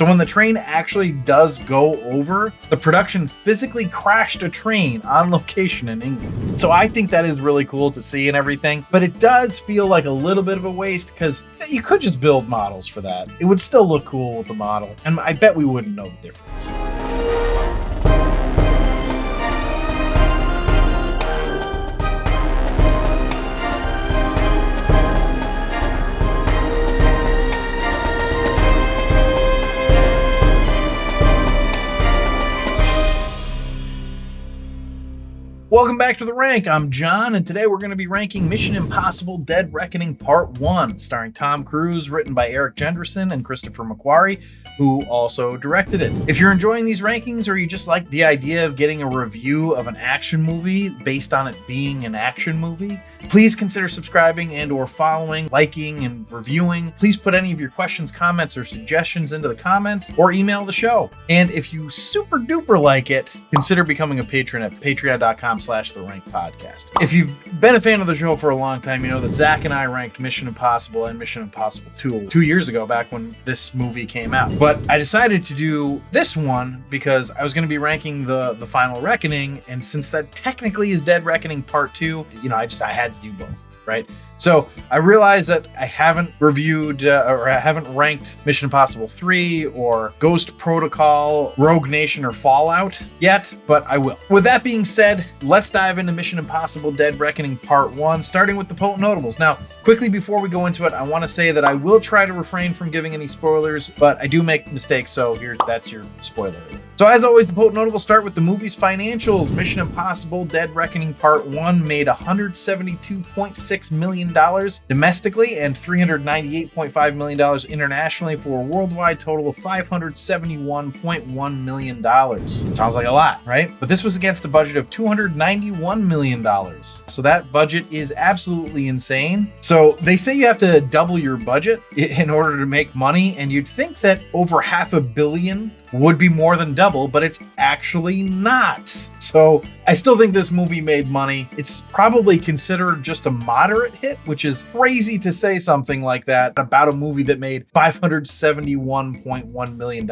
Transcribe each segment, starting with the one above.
So when the train actually does go over, the production physically crashed a train on location in England. So I think that is really cool to see and everything, but it does feel like a little bit of a waste because you could just build models for that. It would still look cool with a model, and I bet we wouldn't know the difference. Welcome back to The Rank. I'm John, and today we're going to be ranking Mission Impossible Dead Reckoning Part 1, starring Tom Cruise, written by Eric Jenderson and Christopher McQuarrie, who also directed it. If you're enjoying these rankings, or you just like the idea of getting a review of an action movie based on it being an action movie, please consider subscribing and or following, liking, and reviewing. Please put any of your questions, comments, or suggestions into the comments, or email the show. And if you super duper like it, consider becoming a patron at patreon.com/TheRankPodcast. If you've been a fan of the show for a long time, you know that Zach and I ranked Mission Impossible and Mission Impossible 2 years ago, back when this movie came out. But I decided to do this one because I was going to be ranking the Final Reckoning, and since that technically is Dead Reckoning Part 2, I had to do both, right? So I realized that I haven't reviewed or I haven't ranked Mission Impossible 3 or Ghost Protocol, Rogue Nation, or Fallout yet, but I will. With that being said, let's dive into Mission Impossible Dead Reckoning Part 1, starting with the potent notables. Now, quickly before we go into it, I want to say that I will try to refrain from giving any spoilers, but I do make mistakes, so that's your spoiler. So as always, the potent notables start with the movie's financials. Mission Impossible Dead Reckoning Part 1 made $172.6 million domestically and $398.5 million internationally for a worldwide total of $571.1 million. Sounds like a lot, right? But this was against a budget of $291 million. So that budget is absolutely insane. So they say you have to double your budget in order to make money, and you'd think that over $500 million would be more than double, but it's actually not. So I still think this movie made money. It's probably considered just a moderate hit, which is crazy to say something like that about a movie that made $571.1 million.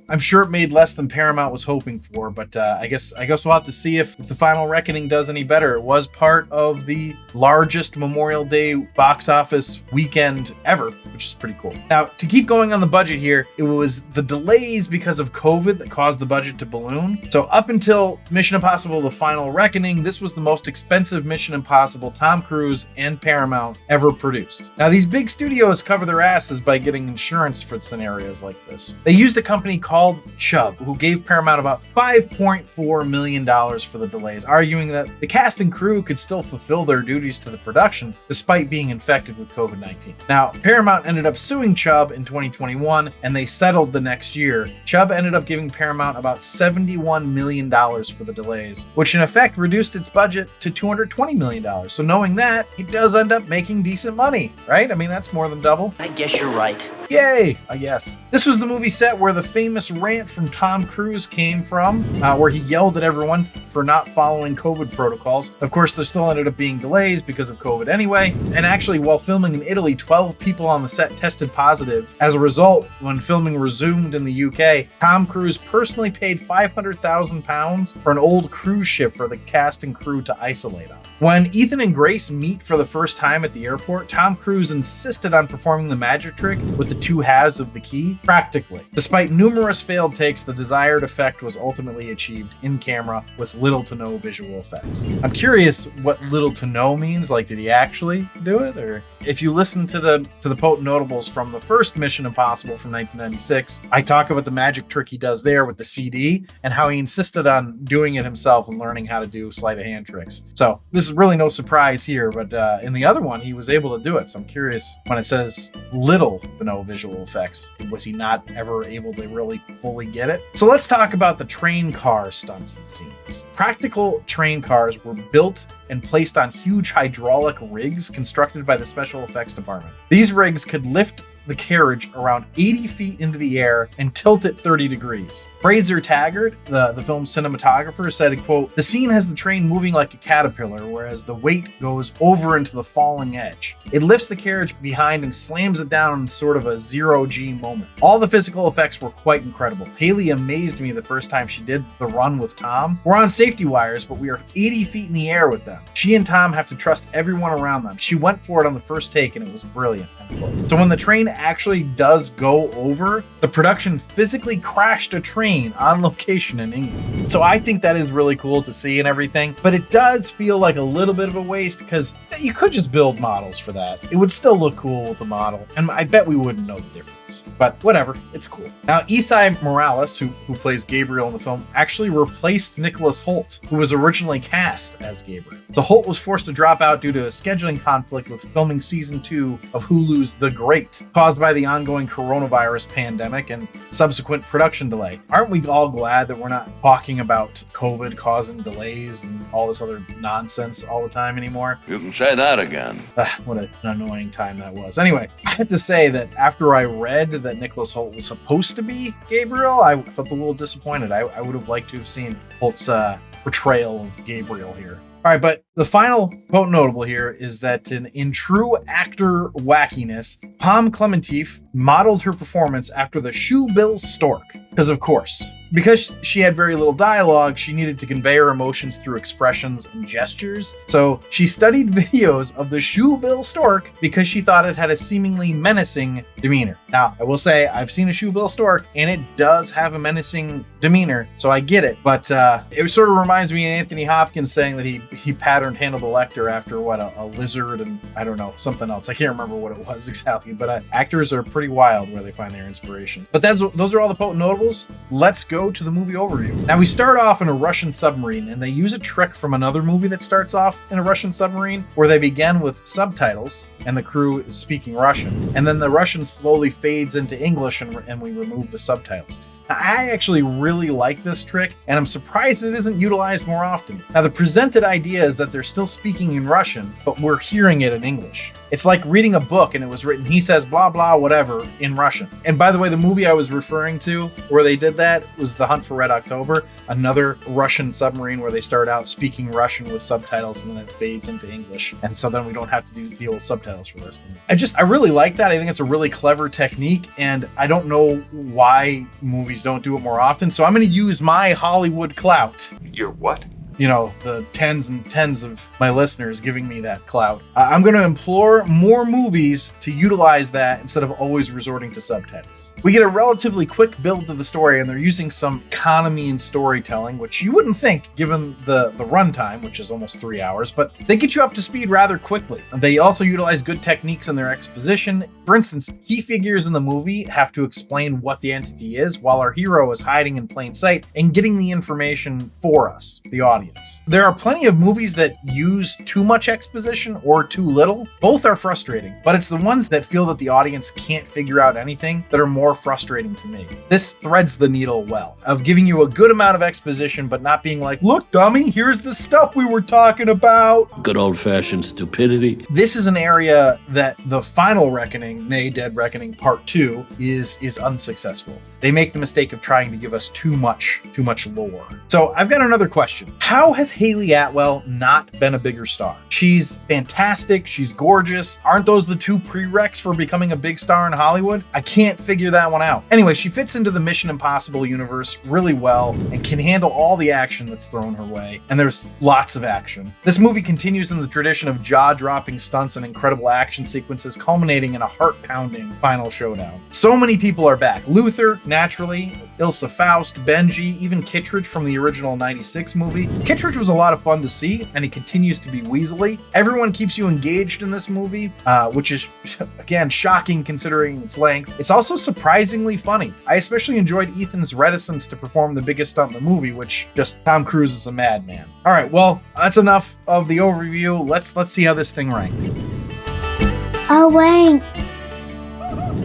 I'm sure it made less than Paramount was hoping for, but I guess we'll have to see if the Final Reckoning does any better. It was part of the largest Memorial Day box office weekend ever, which is pretty cool. Now, to keep going on the budget here, it was the delays because of COVID that caused the budget to balloon. So up until Mission Impossible The Final Reckoning, this was the most expensive Mission Impossible Tom Cruise and Paramount ever produced. Now, these big studios cover their asses by getting insurance for scenarios like this. They used a company called Chubb, who gave Paramount about $5.4 million for the delays, arguing that the cast and crew could still fulfill their duties to the production despite being infected with COVID-19. Now, Paramount ended up suing Chubb in 2021, and they settled the next year. Chubb ended up giving Paramount about $71 million for the delays, which in effect reduced its budget to $220 million. So knowing that, it does end up making decent money, right? I mean, that's more than double. I guess you're right. Yay, I guess. This was the movie set where the famous rant from Tom Cruise came from, where he yelled at everyone for not following COVID protocols. Of course, there still ended up being delays because of COVID anyway. And actually, while filming in Italy, 12 people on the set tested positive. As a result, when filming resumed in the UK, Tom Cruise personally paid £500,000 for an old cruise ship for the cast and crew to isolate on. When Ethan and Grace meet for the first time at the airport, Tom Cruise insisted on performing the magic trick with the two halves of the key practically. Despite numerous failed takes, the desired effect was ultimately achieved in camera with little to no visual effects. I'm curious what little to no means. Like, did he actually do it? Or if you listen to the potent notables from the first Mission Impossible from 1996, I talk about the magic trick he does there with the CD and how he insisted on doing it himself and learning how to do sleight of hand tricks. So this is really no surprise here, but in the other one, he was able to do it. So I'm curious, when it says little to no visual effects, was he not ever able to really fully get it? So let's talk about the train car stunts and scenes. Practical train cars were built and placed on huge hydraulic rigs constructed by the special effects department. These rigs could lift the carriage around 80 feet into the air and tilt it 30 degrees. Fraser Taggart, the film's cinematographer, said, quote, "The scene has the train moving like a caterpillar, whereas the weight goes over into the falling edge. It lifts the carriage behind and slams it down in sort of a zero-G moment. All the physical effects were quite incredible. Haley amazed me the first time she did the run with Tom. We're on safety wires, but we are 80 feet in the air with them. She and Tom have to trust everyone around them. She went for it on the first take and it was brilliant." So when the train actually does go over, the production physically crashed a train on location in England. So I think that is really cool to see and everything, but it does feel like a little bit of a waste because you could just build models for that. It would still look cool with a model, and I bet we wouldn't know the difference. But whatever, it's cool. Now, Esai Morales, who plays Gabriel in the film, actually replaced Nicholas Hoult, who was originally cast as Gabriel. So Hoult was forced to drop out due to a scheduling conflict with filming season 2 of Hulu's The Great, caused by the ongoing coronavirus pandemic and subsequent production delay. Aren't we all glad that we're not talking about COVID causing delays and all this other nonsense all the time anymore? You can say that again. What an annoying time that was. Anyway, I have to say that after I read that Nicholas Hoult was supposed to be Gabriel, I felt a little disappointed. I would have liked to have seen Holt's portrayal of Gabriel here. All right, but the final quote notable here is that in true actor wackiness, Pom Klementif modeled her performance after the Shoebill Stork. Because of course, because she had very little dialogue, she needed to convey her emotions through expressions and gestures. So she studied videos of the Shoebill Stork because she thought it had a seemingly menacing demeanor. Now, I will say I've seen a Shoebill Stork and it does have a menacing demeanor, so I get it. But it sort of reminds me of Anthony Hopkins saying that he patterned Hannibal Lecter after a lizard and I don't know, something else. I can't remember what it was exactly, but actors are pretty wild where they find their inspiration. But those are all the potent notables. Let's go to the movie overview. Now we start off in a Russian submarine, and they use a trick from another movie that starts off in a Russian submarine where they begin with subtitles and the crew is speaking Russian, and then the Russian slowly fades into English and we remove the subtitles. Now, I actually really like this trick, and I'm surprised it isn't utilized more often. Now, the presented idea is that they're still speaking in Russian, but we're hearing it in English. It's like reading a book and it was written, he says blah, blah, whatever in Russian. And by the way, the movie I was referring to where they did that was The Hunt for Red October, another Russian submarine where they start out speaking Russian with subtitles and then it fades into English. And so then we don't have to deal with subtitles for this thing. I really like that. I think it's a really clever technique, and I don't know why movies don't do it more often. So I'm going to use my Hollywood clout. Your what? You know, the tens and tens of my listeners giving me that clout. I'm going to implore more movies to utilize that instead of always resorting to subtitles. We get a relatively quick build to the story, and they're using some economy in storytelling, which you wouldn't think given the runtime, which is almost 3 hours, but they get you up to speed rather quickly. They also utilize good techniques in their exposition. For instance, key figures in the movie have to explain what the entity is, while our hero is hiding in plain sight and getting the information for us, the audience. There are plenty of movies that use too much exposition or too little. Both are frustrating, but it's the ones that feel that the audience can't figure out anything that are more frustrating to me. This threads the needle well, of giving you a good amount of exposition, but not being like, look, dummy, here's the stuff we were talking about. Good old-fashioned stupidity. This is an area that the final reckoning, nay, Dead Reckoning Part 2, is unsuccessful. They make the mistake of trying to give us too much lore. So I've got another question. How has Haley Atwell not been a bigger star? She's fantastic. She's gorgeous. Aren't those the two prereqs for becoming a big star in Hollywood? I can't figure that one out. Anyway, she fits into the Mission Impossible universe really well and can handle all the action that's thrown her way. And there's lots of action. This movie continues in the tradition of jaw-dropping stunts and incredible action sequences, culminating in a heart-pounding final showdown. So many people are back. Luther, naturally, Ilsa Faust, Benji, even Kittredge from the original 96 movie. Kittredge was a lot of fun to see, and he continues to be weaselly. Everyone keeps you engaged in this movie, which is, again, shocking considering its length. It's also surprisingly funny. I especially enjoyed Ethan's reticence to perform the biggest stunt in the movie, which just Tom Cruise is a madman. All right, well, that's enough of the overview. Let's see how this thing ranked. Oh, wait.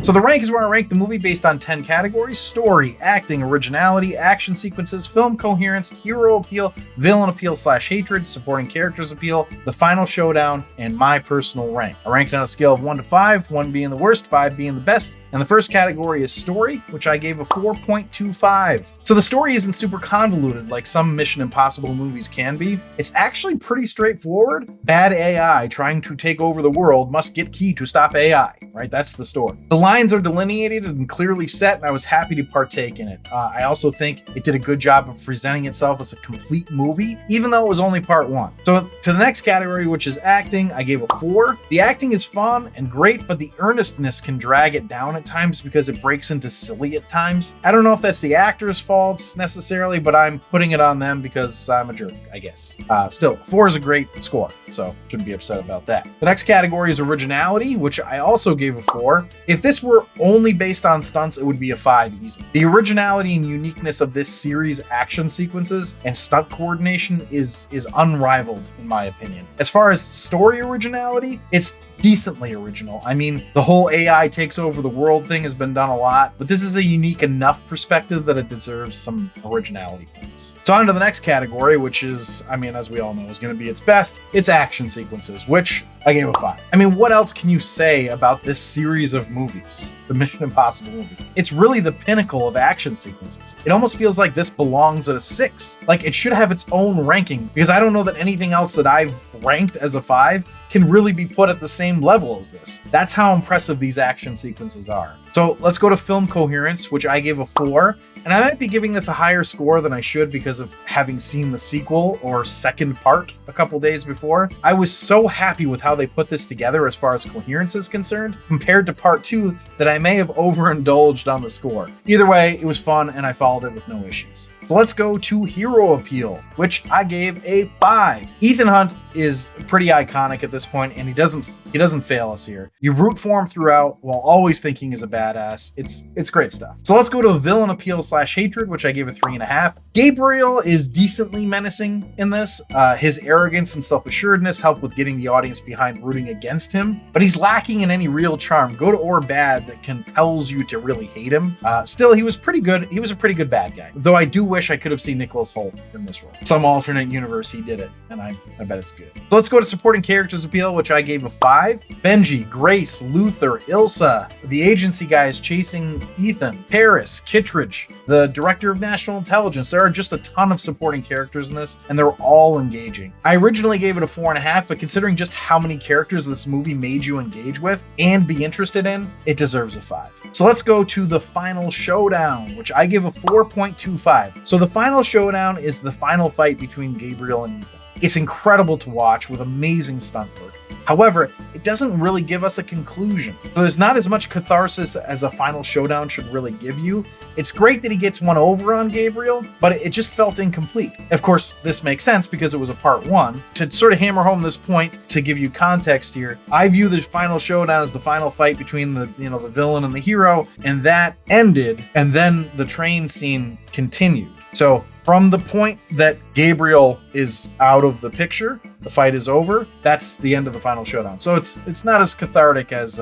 So the rank is where I rank the movie based on 10 categories: story, acting, originality, action sequences, film coherence, hero appeal, villain appeal / hatred, supporting characters appeal, the final showdown, and my personal rank. I ranked on a scale of 1 to 5, 1 being the worst, 5 being the best. And the first category is story, which I gave a 4.25. So the story isn't super convoluted like some Mission Impossible movies can be. It's actually pretty straightforward. Bad AI trying to take over the world must get key to stop AI, right? That's the story. The lines are delineated and clearly set, and I was happy to partake in it. I also think it did a good job of presenting itself as a complete movie, even though it was only part 1. So to the next category, which is acting, I gave a 4. The acting is fun and great, but the earnestness can drag it down at times because it breaks into silly at times. I don't know if that's the actor's faults necessarily, but I'm putting it on them because I'm a jerk, I guess. Still, 4 is a great score, so shouldn't be upset about that. The next category is originality, which I also gave a 4. If this were only based on stunts, it would be a 5 easy. The originality and uniqueness of this series' action sequences and stunt coordination is unrivaled in my opinion. As far as story originality, it's decently original. I mean, the whole AI takes over the world thing has been done a lot, but this is a unique enough perspective that it deserves some originality points. So on to the next category, which is, I mean, as we all know, is going to be its best. It's action sequences, which I gave a 5. I mean, what else can you say about this series of movies? The Mission Impossible movies. It's really the pinnacle of action sequences. It almost feels like this belongs at a 6. Like it should have its own ranking, because I don't know that anything else that I've ranked as a 5 can really be put at the same level as this. That's how impressive these action sequences are. So let's go to film coherence, which I gave a 4. And I might be giving this a higher score than I should because of having seen the sequel or second part a couple days before. I was so happy with how they put this together as far as coherence is concerned, compared to part 2, that I may have overindulged on the score. Either way, it was fun and I followed it with no issues. So let's go to hero appeal, which I gave a 5. Ethan Hunt is pretty iconic at this point, and he doesn't fail us here. You root for him throughout while always thinking he's a badass. It's great stuff. So let's go to villain appeal / hatred, which I gave a 3.5. Gabriel is decently menacing in this. His arrogance and self-assuredness help with getting the audience behind rooting against him, but he's lacking in any real charm, good or bad, that compels you to really hate him. Still, he was pretty good. He was a pretty good bad guy, though I do wish I could have seen Nicholas Hoult in this role. Some alternate universe he did it, and I bet it's good. So let's go to supporting characters appeal, which I gave a 5. Benji, Grace, Luther, Ilsa, the agency guys chasing Ethan, Paris, Kittredge, the director of national intelligence. There are just a ton of supporting characters in this, and they're all engaging. I originally gave it a 4.5, but considering just how many characters this movie made you engage with and be interested in, it deserves a 5. So let's go to the final showdown, which I give a 4.25. So the final showdown is the final fight between Gabriel and Ethan. It's incredible to watch with amazing stunt work. However, it doesn't really give us a conclusion. So there's not as much catharsis as a final showdown should really give you. It's great that he gets one over on Gabriel, but it just felt incomplete. Of course, this makes sense because it was a part 1. To sort of hammer home this point, to give you context here, I view the final showdown as the final fight between the villain and the hero, and that ended, and then the train scene continued. So from the point that Gabriel is out of the picture, the fight is over, that's the end of the final showdown. So it's not as cathartic as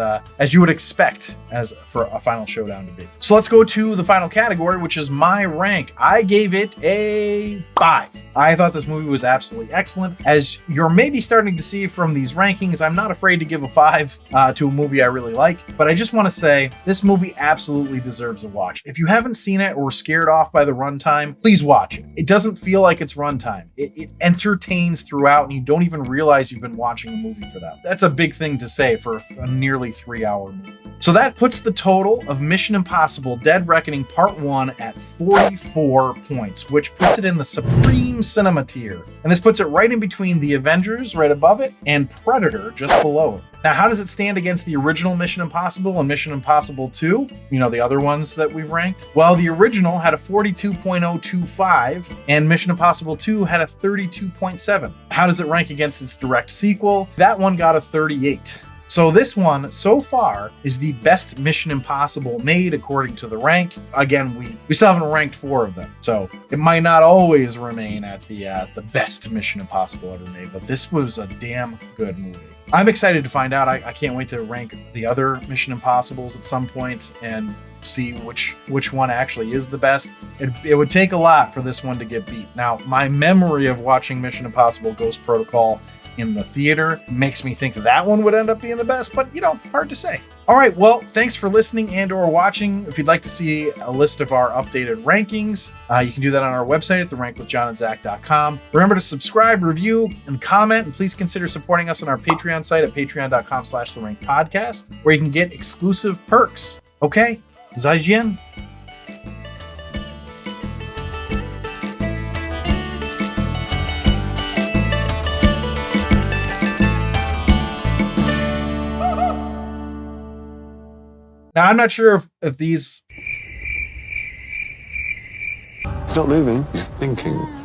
you would expect as for a final showdown to be. So let's go to the final category, which is my rank. I gave it a 5. I thought this movie was absolutely excellent. As you're maybe starting to see from these rankings, I'm not afraid to give a 5 to a movie I really like, but I just want to say this movie absolutely deserves a watch. If you haven't seen it or were scared off by the runtime, please watch it. It doesn't feel like it's runtime. It entertains throughout, and you don't even realize you've been watching a movie for that. That's a big thing to say for a nearly 3-hour movie. So that puts the total of Mission Impossible Dead Reckoning Part 1 at 44 points, which puts it in the supreme cinema tier. And this puts it right in between The Avengers, right above it, and Predator, just below it. Now, how does it stand against the original Mission Impossible and Mission Impossible 2? You know, the other ones that we've ranked? Well, the original had a 42.025, and Mission Impossible 2 had a 32.7. How does it rank against its direct sequel? That one got a 38. So this one, so far, is the best Mission Impossible made according to the rank. Again, we still haven't ranked 4 of them, so it might not always remain at the best Mission Impossible ever made, but this was a damn good movie. I'm excited to find out. I can't wait to rank the other Mission Impossibles at some point and see which one actually is the best. It would take a lot for this one to get beat. Now, my memory of watching Mission Impossible Ghost Protocol in the theater makes me think that one would end up being the best, but hard to say. All right, well, thanks for listening and or watching. If you'd like to see a list of our updated rankings, you can do that on our website at therankwithjohnandzach.com. Remember to subscribe, review, and comment, and please consider supporting us on our Patreon site at patreon.com/therankedpodcast, where you can get exclusive perks. Okay, zaijian. Now, I'm not sure if these... He's not moving. He's thinking.